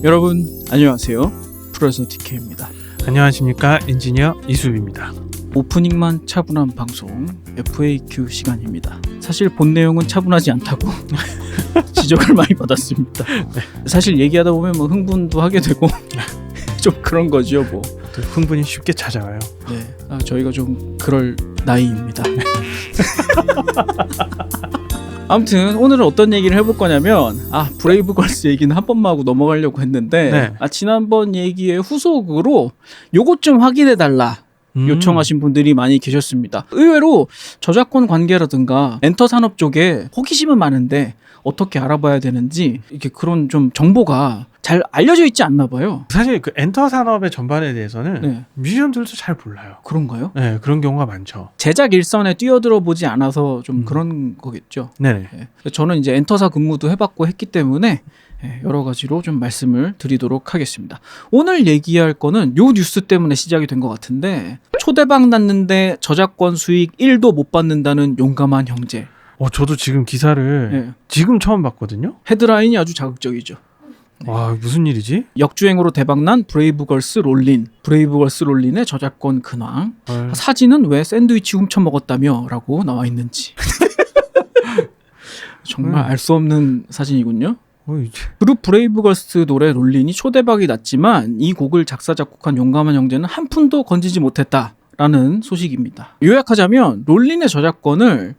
여러분 안녕하세요. 프로듀서 DK입니다. 안녕하십니까, 엔지니어 이수빈입니다. 오프닝만 차분한 방송 FAQ 시간입니다. 사실 본 내용은 차분하지 않다고 지적을 많이 받았습니다. 사실 얘기하다 보면 뭐 흥분도 하게 되고 좀 그런 거죠 뭐. 또 흥분이 쉽게 찾아와요. 네, 저희가 좀 그럴 나이입니다. 아무튼 오늘은 어떤 얘기를 해볼 거냐면 브레이브걸스 얘기는 한 번만 하고 넘어가려고 했는데 지난번 얘기의 후속으로 요것 좀 확인해달라 요청하신 분들이 많이 계셨습니다. 의외로 저작권 관계라든가 엔터 산업 쪽에 호기심은 많은데 어떻게 알아봐야 되는지 이렇게 그런 좀 정보가 잘 알려져 있지 않나 봐요. 사실 그 엔터 산업의 전반에 대해서는 뮤지션들도 잘 몰라요. 그런가요? 네, 그런 경우가 많죠. 제작 일선에 뛰어들어 보지 않아서 좀 그런 거겠죠. 네네. 저는 이제 엔터사 근무도 해봤고 했기 때문에 여러 가지로 좀 말씀을 드리도록 하겠습니다. 오늘 얘기할 거는 요 뉴스 때문에 시작이 된 것 같은데, 초대박 났는데 저작권 수익 1도 못 받는다는 용감한 형제. 저도 지금 기사를 지금 처음 봤거든요. 헤드라인이 아주 자극적이죠. 와, 무슨 일이지? 역주행으로 대박난 브레이브걸스 롤린. 브레이브걸스 롤린의 저작권 근황. 사진은 왜 샌드위치 훔쳐먹었다며 라고 나와 있는지. 정말 알 수 없는 사진이군요. 그룹 브레이브걸스 노래 롤린이 초대박이 났지만 이 곡을 작사 작곡한 용감한 형제는 한 푼도 건지지 못했다라는 소식입니다. 요약하자면 롤린의 저작권을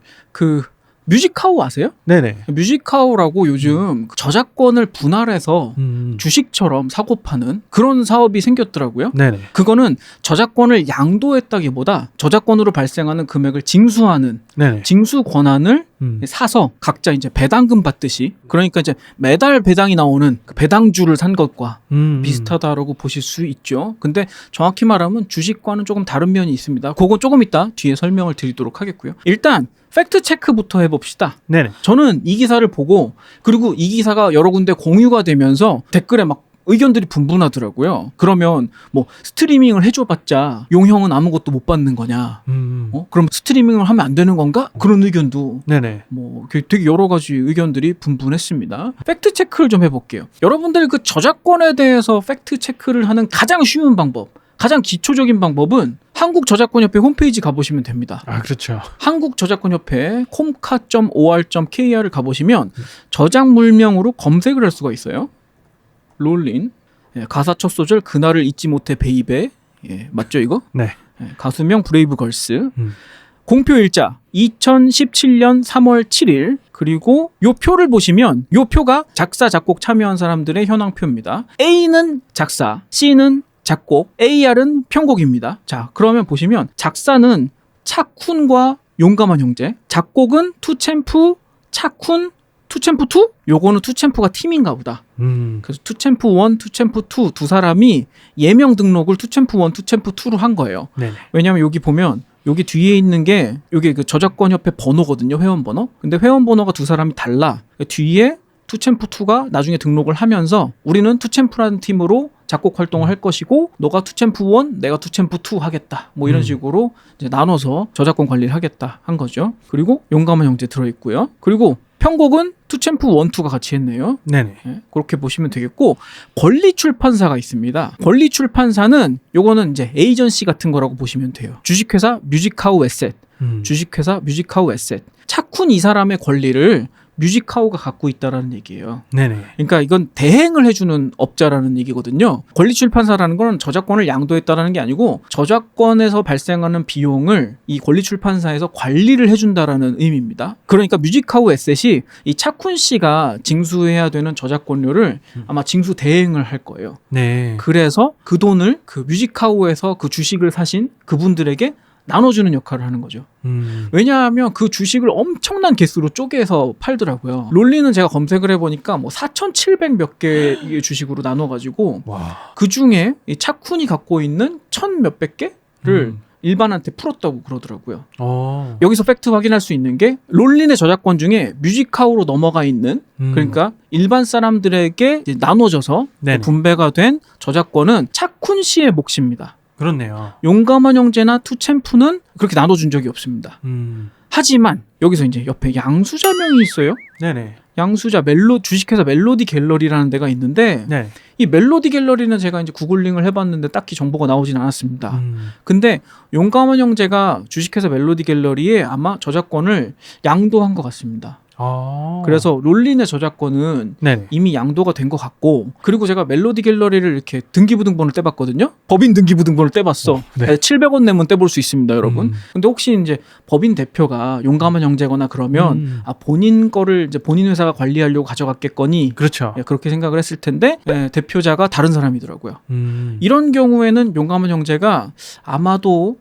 뮤직하우 아세요? 네네. 뮤직하우라고 요즘 저작권을 분할해서 주식처럼 사고 파는 그런 사업이 생겼더라고요. 네네. 그거는 저작권을 양도했다기보다 저작권으로 발생하는 금액을 징수하는 징수 권한을 사서 각자 이제 배당금 받듯이, 그러니까 이제 매달 배당이 나오는 그 배당주를 산 것과 비슷하다라고 보실 수 있죠. 근데 정확히 말하면 주식과는 조금 다른 면이 있습니다. 그건 조금 이따 뒤에 설명을 드리도록 하겠고요. 일단 팩트 체크부터 해봅시다. 네네. 저는 이 기사를 보고, 그리고 이 기사가 여러 군데 공유가 되면서 댓글에 막 의견들이 분분하더라고요. 그러면 뭐 스트리밍을 해줘봤자 용형은 아무것도 못 받는 거냐? 그럼 스트리밍을 하면 안 되는 건가? 그런 의견도 뭐 되게 여러 가지 의견들이 분분했습니다. 팩트 체크를 좀 해볼게요. 여러분들 그 저작권에 대해서 팩트 체크를 하는 가장 쉬운 방법, 가장 기초적인 방법은 한국저작권협회 홈페이지 가보시면 됩니다. 그렇죠. 한국저작권협회 comca.or.kr을 가보시면 저작 물명으로 검색을 할 수가 있어요. 롤린, 가사 첫 소절 그날을 잊지 못해 베이베, 맞죠 이거? 네. 가수명 브레이브걸스. 공표일자 2017년 3월 7일. 그리고 요 표를 보시면 요 표가 작사 작곡 참여한 사람들의 현황표입니다. A는 작사, C는 작곡, AR은 편곡입니다. 자, 그러면 보시면 작사는 차쿤과 용감한 형제, 작곡은 투챔프, 차쿤, 투챔프2? 요거는 투챔프가 팀인가 보다. 그래서 투챔프1, 투챔프2 두 사람이 예명 등록을 투챔프1, 투챔프2로 한 거예요. 왜냐하면 여기 보면 여기 뒤에 있는 게 요게 그 저작권협회 번호거든요. 회원 번호. 근데 회원 번호가 두 사람이 달라. 뒤에 투챔프2가 나중에 등록을 하면서 우리는 투챔프라는 팀으로 작곡 활동을 할 것이고 너가 투챔프1, 내가 투챔프2 하겠다. 뭐 이런 식으로 이제 나눠서 저작권 관리를 하겠다 한 거죠. 그리고 용감한 형제 들어있고요. 그리고 편곡은 투챔프 1, 2가 같이 했네요. 네네. 그렇게 보시면 되겠고, 권리 출판사가 있습니다. 권리 출판사는 요거는 이제 에이전시 같은 거라고 보시면 돼요. 주식회사 뮤직하우 에셋, 주식회사 뮤직하우 에셋. 차쿤 이 사람의 권리를 뮤직하우가 갖고 있다라는 얘기예요. 네네. 그러니까 이건 대행을 해주는 업자라는 얘기거든요. 권리출판사라는 건 저작권을 양도했다라는 게 아니고 저작권에서 발생하는 비용을 이 권리출판사에서 관리를 해준다라는 의미입니다. 그러니까 뮤직하우 에셋이 이 차쿤 씨가 징수해야 되는 저작권료를 아마 징수 대행을 할 거예요. 네. 그래서 그 돈을 그 뮤직하우에서 그 주식을 사신 그분들에게 나눠주는 역할을 하는 거죠. 왜냐하면 그 주식을 엄청난 개수로 쪼개서 팔더라고요. 롤리는 제가 검색을 해보니까 뭐 4,700 몇 개의 주식으로 나눠가지고 그 중에 이 차쿤이 갖고 있는 1,000 몇백 개를 일반한테 풀었다고 그러더라고요. 여기서 팩트 확인할 수 있는 게 롤린의 저작권 중에 뮤직하우로 넘어가 있는 그러니까 일반 사람들에게 이제 나눠져서 분배가 된 저작권은 차쿤 씨의 몫입니다. 그렇네요. 용감한 형제나 투챔프는 그렇게 나눠준 적이 없습니다. 하지만 여기서 이제 옆에 양수자명이 있어요. 네네. 양수자 주식회사 멜로디 갤러리라는 데가 있는데 이 멜로디 갤러리는 제가 이제 구글링을 해봤는데 딱히 정보가 나오진 않았습니다. 근데 용감한 형제가 주식회사 멜로디 갤러리에 아마 저작권을 양도한 것 같습니다. 그래서 롤린의 저작권은 네네. 이미 양도가 된 것 같고, 그리고 제가 멜로디 갤러리를 이렇게 등기부등본을 떼봤거든요. 법인 등기부등본을 떼봤어. 네. 700원 내면 떼볼 수 있습니다, 여러분. 근데 혹시 이제 법인 대표가 용감한 형제거나 그러면 본인 거를 이제 본인 회사가 관리하려고 가져갔겠거니, 그렇죠. 그렇게 생각을 했을 텐데 대표자가 다른 사람이더라고요. 이런 경우에는 용감한 형제가 아마도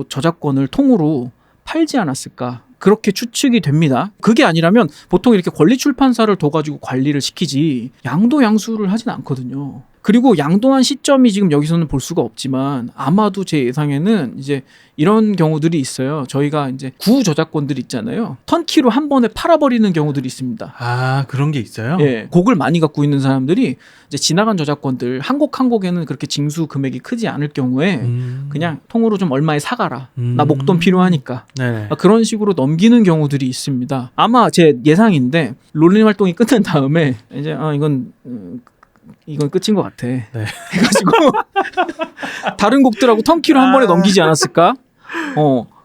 저작권을 통으로 팔지 않았을까, 그렇게 추측이 됩니다. 그게 아니라면 보통 이렇게 권리 출판사를 둬가지고 관리를 시키지 양도 양수를 하진 않거든요. 그리고 양도한 시점이 지금 여기서는 볼 수가 없지만 아마도 제 예상에는 이제 이런 경우들이 있어요. 저희가 이제 구저작권들 있잖아요. 턴키로 한 번에 팔아버리는 경우들이 있습니다. 아, 그런 게 있어요? 예, 곡을 많이 갖고 있는 사람들이 이제 지나간 저작권들 한 곡 한 곡에는 그렇게 징수 금액이 크지 않을 경우에 그냥 통으로 좀 얼마에 사가라. 나 목돈 필요하니까. 네네. 그런 식으로 넘기는 경우들이 있습니다. 아마 제 예상인데 롤링 활동이 끝난 다음에 이제 이건 끝인 것 같아. 네. 해가지고 다른 곡들하고 턴키로 한 번에 넘기지 않았을까?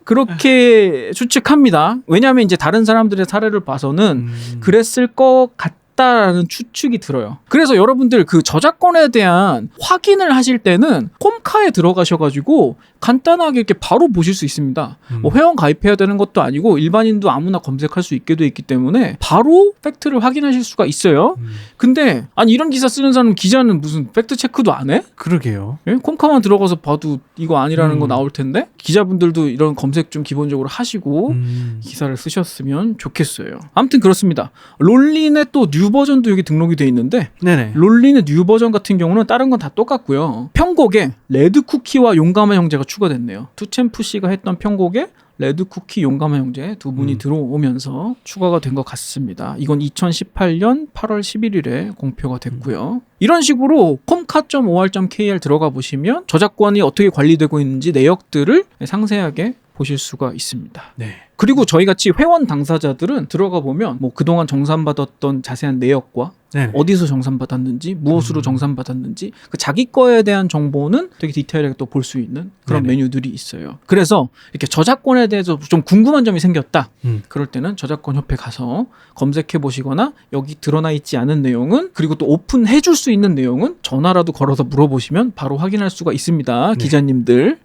그렇게 추측합니다. 왜냐하면 이제 다른 사람들의 사례를 봐서는 그랬을 것 같다라는 추측이 들어요. 그래서 여러분들 그 저작권에 대한 확인을 하실 때는 콤카에 들어가셔가지고 간단하게 이렇게 바로 보실 수 있습니다. 뭐 회원 가입해야 되는 것도 아니고 일반인도 아무나 검색할 수 있게 돼 있기 때문에 바로 팩트를 확인하실 수가 있어요. 근데 아니 이런 기사 쓰는 사람 기자는 무슨 팩트 체크도 안 해? 그러게요. 예? 콤카만 들어가서 봐도 이거 아니라는 거 나올 텐데 기자분들도 이런 검색 좀 기본적으로 하시고 기사를 쓰셨으면 좋겠어요. 아무튼 그렇습니다. 롤린의 또 뉴 버전도 여기 등록이 돼 있는데 네네. 롤린의 뉴 버전 같은 경우는 다른 건 다 똑같고요. 편곡에 레드쿠키와 용감한 형제가 추가됐네요. 투챔프 씨가 했던 편곡에 레드쿠키, 용감한 형제 두 분이 들어오면서 추가가 된 것 같습니다. 이건 2018년 8월 11일에 공표가 됐고요. 이런 식으로 콤카.or.kr 들어가 보시면 저작권이 어떻게 관리되고 있는지 내역들을 상세하게 보실 수가 있습니다. 네. 그리고 저희같이 회원 당사자들은 들어가 보면 뭐 그동안 정산받았던 자세한 내역과 네네. 어디서 정산받았는지 무엇으로 정산받았는지 그 자기 거에 대한 정보는 되게 디테일하게 또 볼 수 있는 그런 네네. 메뉴들이 있어요. 그래서 이렇게 저작권에 대해서 좀 궁금한 점이 생겼다. 그럴 때는 저작권협회 가서 검색해 보시거나 여기 드러나 있지 않은 내용은, 그리고 또 오픈해 줄 수 있는 내용은 전화라도 걸어서 물어보시면 바로 확인할 수가 있습니다. 네. 기자님들.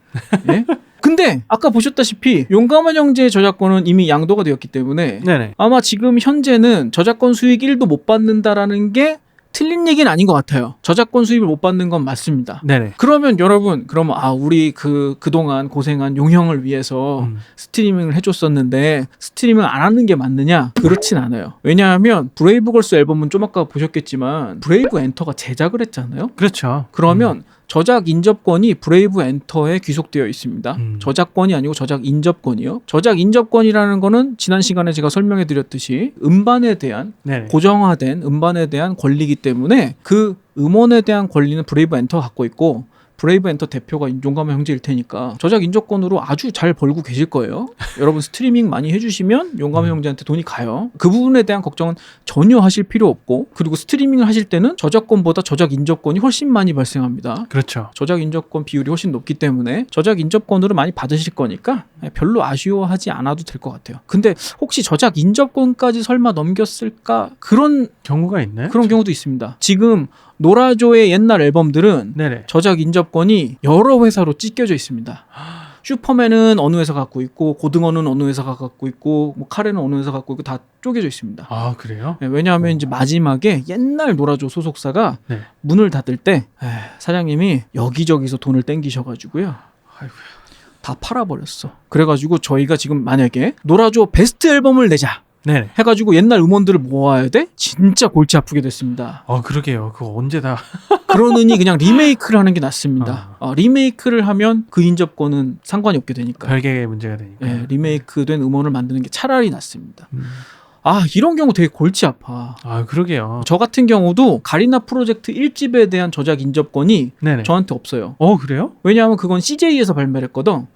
예? 근데 아까 보셨다시피 용감한 형제의 저작권은 이미 양도가 되었기 때문에 네네. 아마 지금 현재는 저작권 수익 1도 못 받는다라는 게 틀린 얘기는 아닌 것 같아요. 저작권 수입을 못 받는 건 맞습니다. 네네. 그러면 여러분, 우리 그동안 고생한 용형을 위해서 스트리밍을 해줬었는데 스트리밍 안 하는 게 맞느냐? 그렇진 않아요. 왜냐하면 브레이브걸스 앨범은 좀 아까 보셨겠지만 브레이브 엔터가 제작을 했잖아요. 그렇죠. 그러면 저작 인접권이 브레이브 엔터에 귀속되어 있습니다. 저작권이 아니고 저작 인접권이요. 저작 인접권이라는 거는 지난 시간에 제가 설명해 드렸듯이 음반에 대한 네네. 고정화된 음반에 대한 권리이기 때문에 그 음원에 대한 권리는 브레이브 엔터가 갖고 있고 브레이브 엔터 대표가 용감한 형제일 테니까 저작 인접권으로 아주 잘 벌고 계실 거예요. 여러분 스트리밍 많이 해주시면 용감한 형제한테 돈이 가요. 그 부분에 대한 걱정은 전혀 하실 필요 없고, 그리고 스트리밍을 하실 때는 저작권보다 저작 인접권이 훨씬 많이 발생합니다. 그렇죠. 저작 인접권 비율이 훨씬 높기 때문에 저작 인접권으로 많이 받으실 거니까 별로 아쉬워하지 않아도 될 것 같아요. 근데 혹시 저작 인접권까지 설마 넘겼을까? 그런 경우가 있나요? 그런 경우도 있습니다. 지금 노라조의 옛날 앨범들은 네네. 저작 인접권이 여러 회사로 찢겨져 있습니다. 슈퍼맨은 어느 회사가 갖고 있고, 고등어는 어느 회사가 갖고 있고, 뭐 카레는 어느 회사가 갖고 있고, 다 쪼개져 있습니다. 아, 그래요? 네, 왜냐하면 이제 마지막에 옛날 노라조 소속사가 네. 문을 닫을 때 사장님이 여기저기서 돈을 땡기셔가지고요. 아이고야. 다 팔아버렸어. 그래가지고 저희가 지금 만약에 노라조 베스트 앨범을 내자 네네. 해가지고 옛날 음원들을 모아야 돼? 진짜 골치 아프게 됐습니다. 그러게요. 그거 언제 다. 그러느니 그냥 리메이크를 하는 게 낫습니다. 리메이크를 하면 그 인접권은 상관이 없게 되니까. 별개의 문제가 되니까. 예, 리메이크된 음원을 만드는 게 차라리 낫습니다. 이런 경우 되게 골치 아파. 그러게요. 저 같은 경우도 가리나 프로젝트 1집에 대한 저작 인접권이 네네. 저한테 없어요. 그래요? 왜냐하면 그건 CJ에서 발매를 했거든.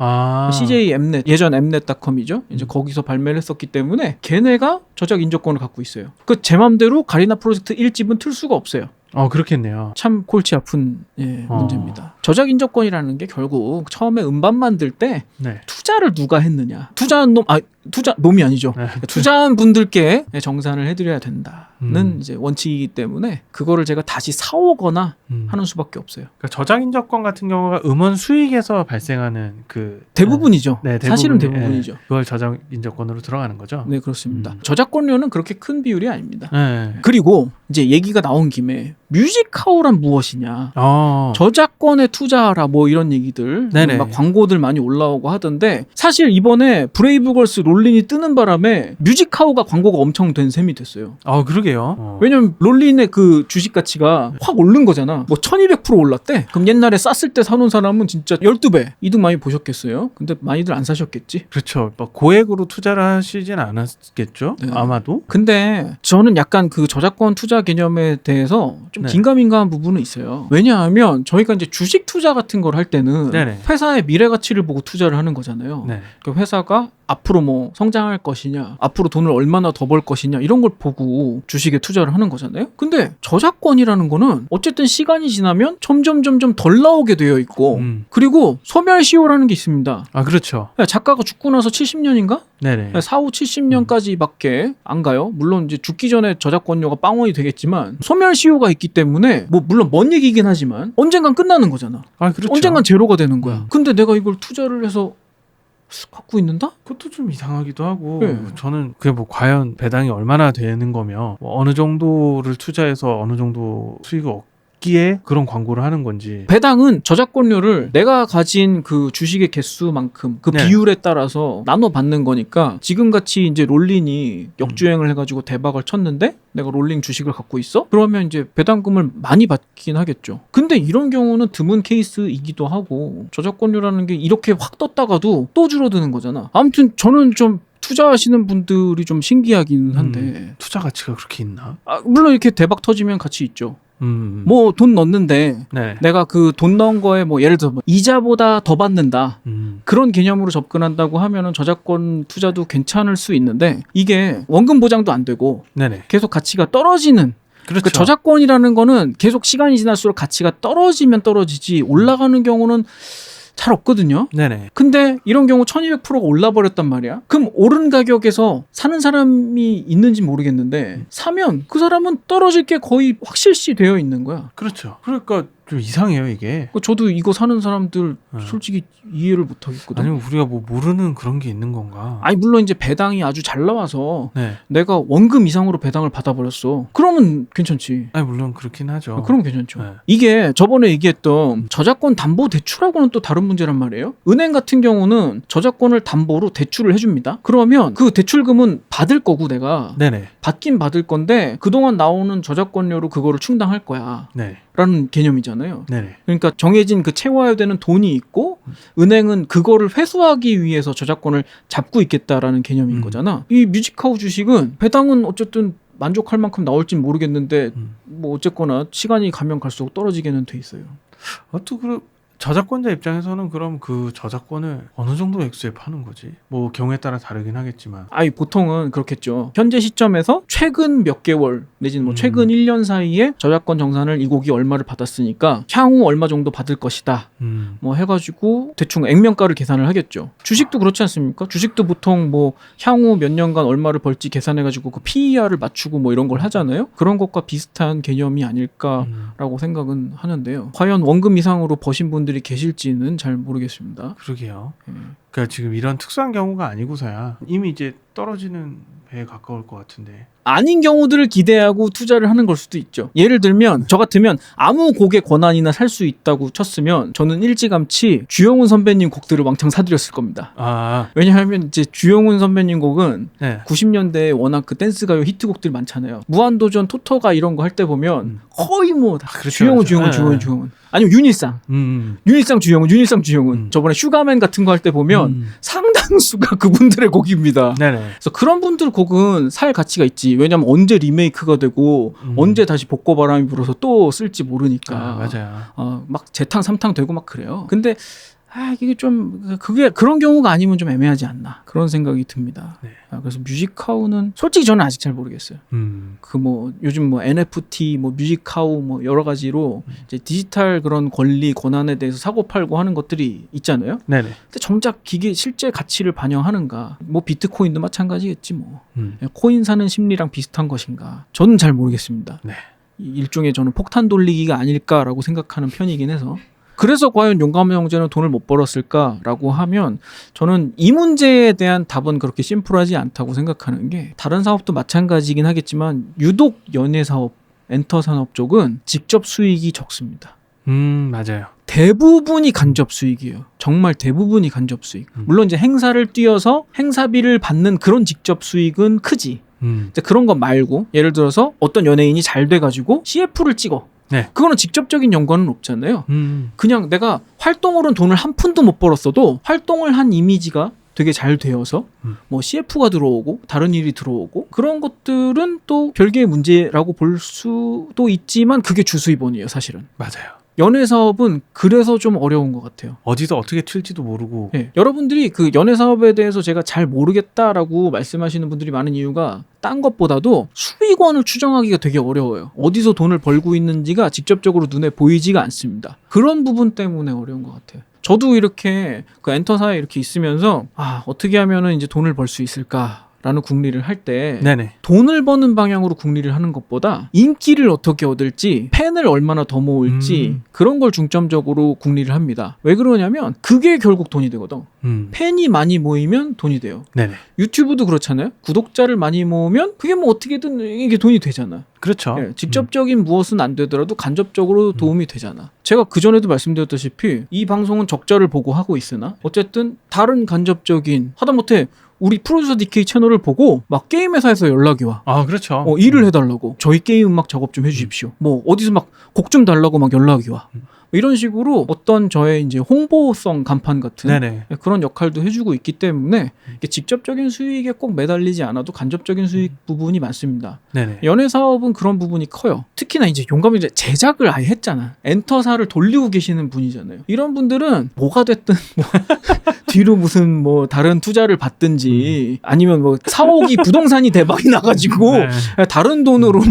CJ 엠넷, 예전 엠넷닷컴이죠. 이제 거기서 발매를 했었기 때문에 걔네가 저작 인접권을 갖고 있어요. 제 맘대로 가리나 프로젝트 1집은 틀 수가 없어요. 그렇겠네요. 참 골치 아픈 문제입니다. 저작 인정권이라는 게 결국 처음에 음반 만들 때 네. 투자를 누가 했느냐. 놈이 아니죠. 네. 투자한 분들께 정산을 해드려야 된다는 이제 원칙이기 때문에 그거를 제가 다시 사오거나 하는 수밖에 없어요. 그러니까 저작 인정권 같은 경우가 음원 수익에서 발생하는 그 대부분이죠. 네, 사실은 대부분이죠. 그걸 저작 인정권으로 들어가는 거죠. 네, 그렇습니다. 저작권료는 그렇게 큰 비율이 아닙니다. 네. 그리고 이제 얘기가 나온 김에 뮤직하우란 무엇이냐, 저작권에 투자하라 뭐 이런 얘기들, 네네. 막 광고들 많이 올라오고 하던데 사실 이번에 브레이브걸스 롤린이 뜨는 바람에 뮤직하우가 광고가 엄청 된 셈이 됐어요. 그러게요. 왜냐면 롤린의 그 주식 가치가 확 오른 거잖아. 뭐 1200% 올랐대. 그럼 옛날에 쌌을 때 사놓은 사람은 진짜 12배 이득 많이 보셨겠어요? 근데 많이들 안 사셨겠지? 그렇죠. 막 고액으로 투자를 하시진 않았겠죠? 네. 아마도. 근데 저는 약간 그 저작권 투자 개념에 대해서 좀 네. 긴가민가한 부분은 있어요. 왜냐하면 저희가 이제 주식 투자 같은 걸 할 때는 네네. 회사의 미래 가치를 보고 투자를 하는 거잖아요. 네. 그 회사가 앞으로 뭐 성장할 것이냐, 앞으로 돈을 얼마나 더 벌 것이냐 이런 걸 보고 주식에 투자를 하는 거잖아요. 근데 저작권이라는 거는 어쨌든 시간이 지나면 점점 덜 나오게 되어 있고 그리고 소멸시효라는 게 있습니다. 그렇죠. 작가가 죽고 나서 70년인가? 네네. 4, 5, 70년까지밖에 안 가요. 물론 이제 죽기 전에 저작권료가 빵원이 되겠지만 소멸시효가 있기 때문에 뭐 물론 먼 얘기긴 하지만 언젠간 끝나는 거잖아. 그렇죠. 언젠간 제로가 되는 거야. 근데 내가 이걸 투자를 해서 갖고 있는다? 그것도 좀 이상하기도 하고 네. 저는 그게 뭐 과연 배당이 얼마나 되는 거며 뭐 어느 정도를 투자해서 어느 정도 수익을 얻기에 그런 광고를 하는 건지. 배당은 저작권료를 내가 가진 그 주식의 개수만큼 그 네. 비율에 따라서 나눠 받는 거니까 지금같이 이제 롤린이 역주행을 해가지고 대박을 쳤는데 내가 롤링 주식을 갖고 있어? 그러면 이제 배당금을 많이 받긴 하겠죠. 근데 이런 경우는 드문 케이스이기도 하고 저작권료라는 게 이렇게 확 떴다가도 또 줄어드는 거잖아. 아무튼 저는 좀 투자하시는 분들이 좀 신기하긴 한데 투자 가치가 그렇게 있나? 물론 이렇게 대박 터지면 가치 있죠. 뭐 뭐 돈 넣는데 네. 내가 그 돈 넣은 거에 뭐 예를 들어 뭐 이자보다 더 받는다 그런 개념으로 접근한다고 하면은 저작권 투자도 괜찮을 수 있는데 이게 원금 보장도 안 되고 네네. 계속 가치가 떨어지는 그렇죠. 그 저작권이라는 거는 계속 시간이 지날수록 가치가 떨어지면 떨어지지 올라가는 경우는 잘 없거든요. 네네. 근데 이런 경우 1200%가 올라버렸단 말이야. 그럼 오른 가격에서 사는 사람이 있는지 모르겠는데 사면 그 사람은 떨어질 게 거의 확실시 되어 있는 거야. 그렇죠. 그러니까 좀 이상해요 이게. 저도 이거 사는 사람들 솔직히 이해를 못 하겠거든. 아니면 우리가 뭐 모르는 그런 게 있는 건가? 아니 물론 이제 배당이 아주 잘 나와서 네. 내가 원금 이상으로 배당을 받아버렸어. 그러면 괜찮지. 아니 물론 그렇긴 하죠. 그럼 괜찮죠. 네. 이게 저번에 얘기했던 저작권 담보 대출하고는 또 다른 문제란 말이에요. 은행 같은 경우는 저작권을 담보로 대출을 해줍니다. 그러면 그 대출금은 받을 거고 내가 네네. 받긴 받을 건데 그동안 나오는 저작권료로 그거를 충당할 거야. 네. 라는 개념이잖아요. 네네. 그러니까 정해진 그 채워야 되는 돈이 있고 은행은 그거를 회수하기 위해서 저작권을 잡고 있겠다라는 개념인 거잖아. 이 뮤직하우 주식은 배당은 어쨌든 만족할 만큼 나올진 모르겠는데 뭐 어쨌거나 시간이 가면 갈수록 떨어지게는 돼 있어요. 또 저작권자 입장에서는 그럼 그 저작권을 어느 정도 액수에 파는 거지? 뭐 경우에 따라 다르긴 하겠지만. 보통은 그렇겠죠. 현재 시점에서 최근 몇 개월 내지는 뭐 최근 1년 사이에 저작권 정산을 이 곡이 얼마를 받았으니까 향후 얼마 정도 받을 것이다. 뭐 해가지고 대충 액면가를 계산을 하겠죠. 주식도 그렇지 않습니까? 주식도 보통 뭐 향후 몇 년간 얼마를 벌지 계산해가지고 그 PER을 맞추고 뭐 이런 걸 하잖아요. 그런 것과 비슷한 개념이 아닐까라고 생각은 하는데요. 과연 원금 이상으로 버신 분들이 계실지는 잘 모르겠습니다. 그러게요. 그러니까 지금 이런 특수한 경우가 아니고서야 이미 이제 떨어지는 배에 가까울 것 같은데. 아닌 경우들을 기대하고 투자를 하는 걸 수도 있죠. 예를 들면 저 같으면 아무 곡의 권한이나 살 수 있다고 쳤으면 저는 일찌감치 주영훈 선배님 곡들을 왕창 사드렸을 겁니다. 왜냐하면 이제 주영훈 선배님 곡은 네. 90년대에 워낙 그 댄스가요 히트곡들 많잖아요. 무한도전, 토토가 이런 거 할 때 보면 거의 뭐 다 그렇죠, 주영훈. 아니면 윤일상 주영훈. 저번에 슈가맨 같은 거 할 때 보면 상당수가 그분들의 곡입니다. 네네. 그래서 그런 분들 곡은 살 가치가 있지. 왜냐면 언제 리메이크가 되고 언제 다시 복고바람이 불어서 또 쓸지 모르니까. 맞아요. 막 재탕 삼탕 되고 막 그래요. 근데 이게 좀 그게 그런 경우가 아니면 좀 애매하지 않나 그런 생각이 듭니다. 네. 그래서 뮤직하우는 솔직히 저는 아직 잘 모르겠어요. 그 뭐 요즘 뭐 NFT 뭐 뮤직하우 뭐 여러 가지로 이제 디지털 그런 권리 권한에 대해서 사고 팔고 하는 것들이 있잖아요. 네네. 근데 정작 기계 실제 가치를 반영하는가? 뭐 비트코인도 마찬가지겠지 뭐. 코인 사는 심리랑 비슷한 것인가? 저는 잘 모르겠습니다. 네. 일종의 저는 폭탄 돌리기가 아닐까라고 생각하는 편이긴 해서. 그래서 과연 용감한 형제는 돈을 못 벌었을까라고 하면 저는 이 문제에 대한 답은 그렇게 심플하지 않다고 생각하는 게 다른 사업도 마찬가지긴 하겠지만 유독 연예 사업, 엔터 산업 쪽은 직접 수익이 적습니다. 맞아요. 대부분이 간접 수익이에요. 정말 대부분이 간접 수익. 물론 이제 행사를 뛰어서 행사비를 받는 그런 직접 수익은 크지. 이제 그런 거 말고 예를 들어서 어떤 연예인이 잘 돼가지고 CF를 찍어. 네. 그거는 직접적인 연관은 없잖아요. 그냥 내가 활동으로는 돈을 한 푼도 못 벌었어도 활동을 한 이미지가 되게 잘 되어서 뭐 CF가 들어오고 다른 일이 들어오고 그런 것들은 또 별개의 문제라고 볼 수도 있지만 그게 주수입원이에요, 사실은. 맞아요. 연예 사업은 그래서 좀 어려운 것 같아요. 어디서 어떻게 튈지도 모르고. 네, 여러분들이 그 연예 사업에 대해서 제가 잘 모르겠다라고 말씀하시는 분들이 많은 이유가 딴 것보다도 수익원을 추정하기가 되게 어려워요. 어디서 돈을 벌고 있는지가 직접적으로 눈에 보이지가 않습니다. 그런 부분 때문에 어려운 것 같아요. 저도 이렇게 그 엔터사에 이렇게 있으면서 어떻게 하면은 이제 돈을 벌 수 있을까? 라는 궁리를 할 때 네네. 돈을 버는 방향으로 궁리를 하는 것보다 인기를 어떻게 얻을지 팬을 얼마나 더 모을지 그런 걸 중점적으로 궁리를 합니다. 왜 그러냐면 그게 결국 돈이 되거든. 팬이 많이 모이면 돈이 돼요. 네네. 유튜브도 그렇잖아요. 구독자를 많이 모으면 그게 뭐 어떻게든 이게 돈이 되잖아. 그렇죠. 네, 직접적인 무엇은 안 되더라도 간접적으로 도움이 되잖아. 제가 그전에도 말씀드렸다시피 이 방송은 적자를 보고 하고 있으나 어쨌든 다른 간접적인 하다못해 우리 프로듀서 DK 채널을 보고 막 게임 회사에서 연락이 와. 그렇죠. 일을 해달라고. 저희 게임 음악 작업 좀 해주십시오. 뭐 어디서 막 곡 좀 달라고 막 연락이 와. 이런 식으로 어떤 저의 이제 홍보성 간판 같은 네네. 그런 역할도 해주고 있기 때문에 이게 직접적인 수익에 꼭 매달리지 않아도 간접적인 수익 부분이 많습니다. 네네. 연예 사업은 그런 부분이 커요. 특히나 이제 용감히 이제 제작을 아예 했잖아. 엔터사를 돌리고 계시는 분이잖아요. 이런 분들은 뭐가 됐든 뭐 뒤로 무슨 뭐 다른 투자를 받든지 아니면 뭐 사옥이 부동산이 대박이 나가지고 네. 다른 돈으로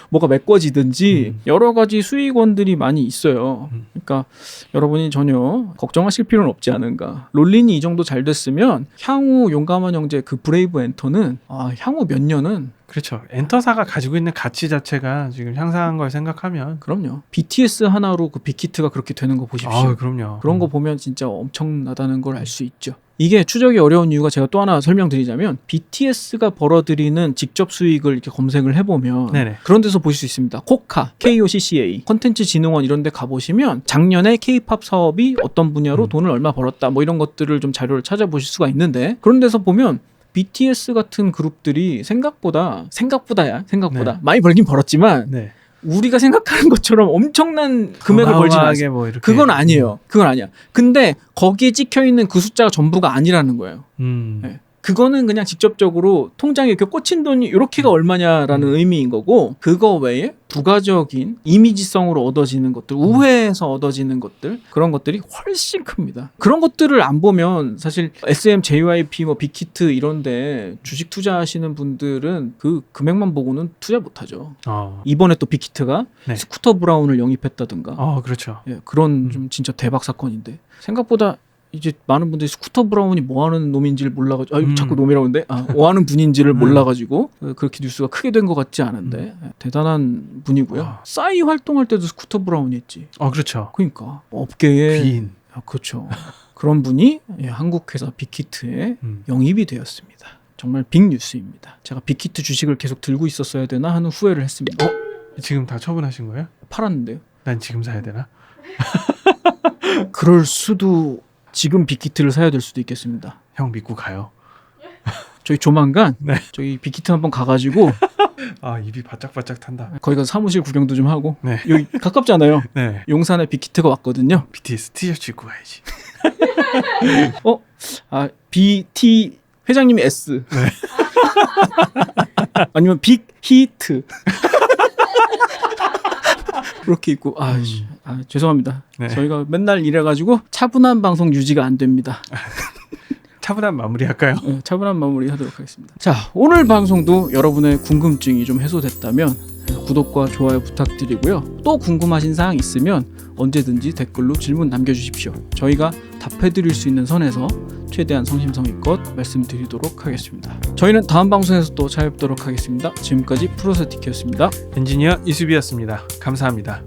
뭐가 메꿔지든지 여러 가지 수익원들이 많이 있어요. 그러니까 여러분이 전혀 걱정하실 필요는 없지 않은가. 롤린이 이 정도 잘 됐으면 향후 용감한 형제 그 브레이브 엔터는 향후 몇 년은 그렇죠. 엔터사가 가지고 있는 가치 자체가 지금 향상한 걸 생각하면 그럼요. BTS 하나로 그 빅히트가 그렇게 되는 거 보십시오. 그럼요. 그런 거 보면 진짜 엄청나다는 걸 알 수 있죠. 이게 추적이 어려운 이유가 제가 또 하나 설명드리자면 BTS가 벌어들이는 직접 수익을 이렇게 검색을 해보면 네네. 그런 데서 보실 수 있습니다. 코카, KOCCA, 컨텐츠 진흥원 이런 데 가보시면 작년에 K-팝 사업이 어떤 분야로 돈을 얼마 벌었다 뭐 이런 것들을 좀 자료를 찾아보실 수가 있는데 그런 데서 보면 BTS 같은 그룹들이 생각보다 네. 많이 벌긴 벌었지만 네. 우리가 생각하는 것처럼 엄청난 금액을 벌지는 않아요. 뭐 이렇게. 그건 아니에요. 그건 아니야. 근데 거기에 찍혀 있는 그 숫자가 전부가 아니라는 거예요. 네. 그거는 그냥 직접적으로 통장에 이렇게 꽂힌 돈이 이렇게가 얼마냐라는 의미인 거고 그거 외에 부가적인 이미지성으로 얻어지는 것들, 우회에서 얻어지는 것들 그런 것들이 훨씬 큽니다. 그런 것들을 안 보면 사실 SM, JYP, 뭐 빅히트 이런데 주식 투자하시는 분들은 그 금액만 보고는 투자 못하죠. 이번에 또 빅히트가 네. 스쿠터 브라운을 영입했다든가 그렇죠. 그런 좀 진짜 대박 사건인데 생각보다 이제 많은 분들이 스쿠터 브라운이 뭐 하는 놈인지를 몰라가지고 자꾸 놈이라고 하는데 뭐 하는 분인지를 몰라가지고 그렇게 뉴스가 크게 된 것 같지 않은데 대단한 분이고요. 싸이 활동할 때도 스쿠터 브라운이 했지. 그렇죠. 그러니까 업계에 귀인. 그렇죠. 그런 분이 한국 회사 빅히트에 영입이 되었습니다. 정말 빅 뉴스입니다. 제가 빅히트 주식을 계속 들고 있었어야 되나 하는 후회를 했습니다. 지금 다 처분하신 거예요? 팔았는데요. 난 지금 사야 되나? 그럴 수도. 지금 빅히트를 사야 될 수도 있겠습니다. 형 믿고 가요. 저희 조만간 네. 저희 빅히트 한번 가가지고 입이 바짝바짝 탄다. 거기 가서 사무실 구경도 좀 하고 네. 여기 가깝잖아요. 네. 용산에 빅히트가 왔거든요. BTS 티셔츠 입고 가야지. BT 회장님이 S. 네. 아니면 빅히트. 그렇게 입고 죄송합니다. 네. 저희가 맨날 이래가지고 차분한 방송 유지가 안 됩니다. 차분한 마무리 할까요? 네, 차분한 마무리 하도록 하겠습니다. 자, 오늘 방송도 여러분의 궁금증이 좀 해소됐다면 구독과 좋아요 부탁드리고요. 또 궁금하신 사항 있으면 언제든지 댓글로 질문 남겨주십시오. 저희가 답해드릴 수 있는 선에서 최대한 성심성의껏 말씀드리도록 하겠습니다. 저희는 다음 방송에서 또 찾아뵙도록 하겠습니다. 지금까지 프로세티키였습니다. 엔지니어 이수비였습니다. 감사합니다.